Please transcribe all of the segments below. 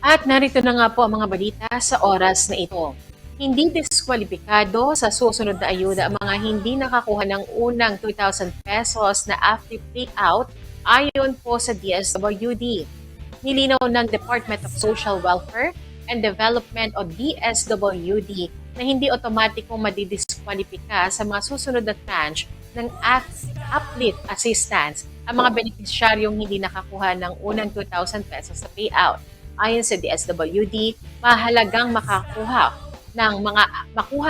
At narito na nga po ang mga balita sa oras na ito. Hindi diskwalipikado sa susunod na ayuda ang mga hindi nakakuha ng unang 2,000 pesos na after payout ayon po sa DSWD. Nilinaw ng Department of Social Welfare and Development o DSWD na hindi otomatikong madidiskwalipika sa mga susunod na tranche ng uplift assistance ang mga benepisyaryong hindi nakakuha ng unang 2,000 pesos sa payout. Ayon sa DSWD, mahalagang makuha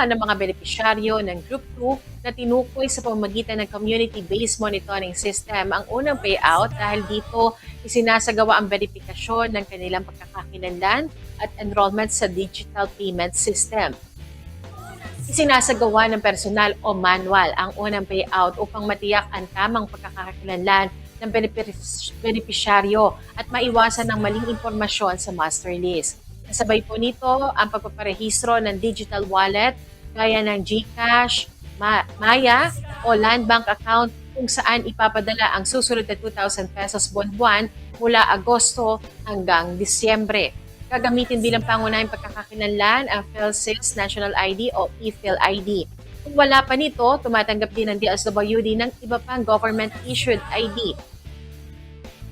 ng mga benepisyaryo ng Group 2 na tinukoy sa pamamagitan ng Community-Based Monitoring System ang unang payout dahil dito isinasagawa ang verifikasyon ng kanilang pagkakakilanlan at enrollment sa Digital Payment System. Isinasagawa ng personal o manual ang unang payout upang matiyak ang tamang pagkakakilanlan ng benepisyaryo at maiwasan ang maling impormasyon sa master list. Kasabay po nito ang pagpaparehistro ng digital wallet gaya ng GCash, Maya o Land Bank account kung saan ipapadala ang susunod na 2,000 pesos buwan-buwan mula Agosto hanggang Disyembre. Gagamitin bilang pangunahing pagkakakilanlan ang PhilSys National ID o ePhilID. Kung wala pa nito, tumatanggap din ng DSWD ng iba pang government-issued ID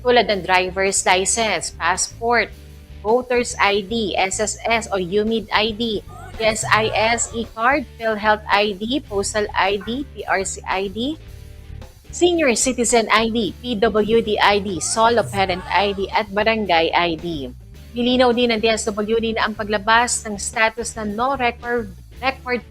tulad ng driver's license, passport, voter's ID, SSS o UMID ID, SIS e-card, PhilHealth ID, Postal ID, PRC ID, Senior Citizen ID, PWD ID, Solo Parent ID at Barangay ID. Nilinaw din ng DSWD na ang paglabas ng status na no record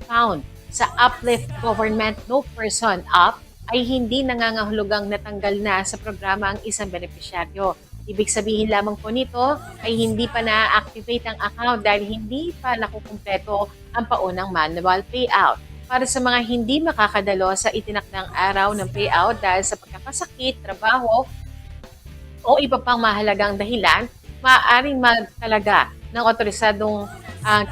found sa Uplift Government No Person Up ay hindi nangangahulugang natanggal na sa programa ang isang benepisyaryo. Ibig sabihin lamang po nito ay hindi pa na-activate ang account dahil hindi pa nakukumpleto ang paunang manual payout. Para sa mga hindi makakadalo sa itinakdang araw ng payout dahil sa pagkakasakit, trabaho o iba pang mahalagang dahilan, maaaring magtalaga ng otorisadong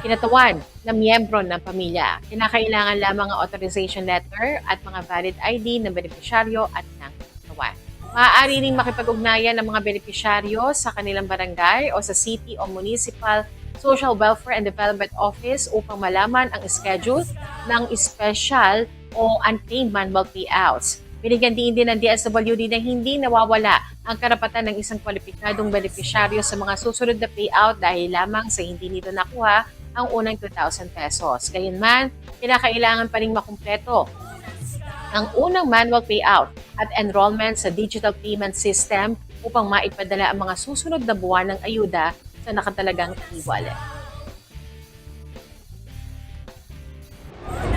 kinatawan na miyembro ng pamilya. Kinakailangan lamang ang authorization letter at mga valid ID ng benepisyaryo at ng kinatawan. Maaari ring makipag-ugnayan ng mga benepisyaryo sa kanilang barangay o sa city o municipal Social Welfare and Development Office upang malaman ang schedule ng special o unclaimed manual payouts. Binigyan din ng DSWD na hindi nawawala ang karapatan ng isang kwalipikadong benepisyaryo sa mga susunod na payout dahil lamang sa hindi nito nakuha ang unang 2,000 pesos. Gayunman, kinakailangan pa rin makumpleto ang unang manual payout at enrollment sa digital payment system upang maipadala ang mga susunod na buwan ng ayuda sa nakatalagang e-wallet.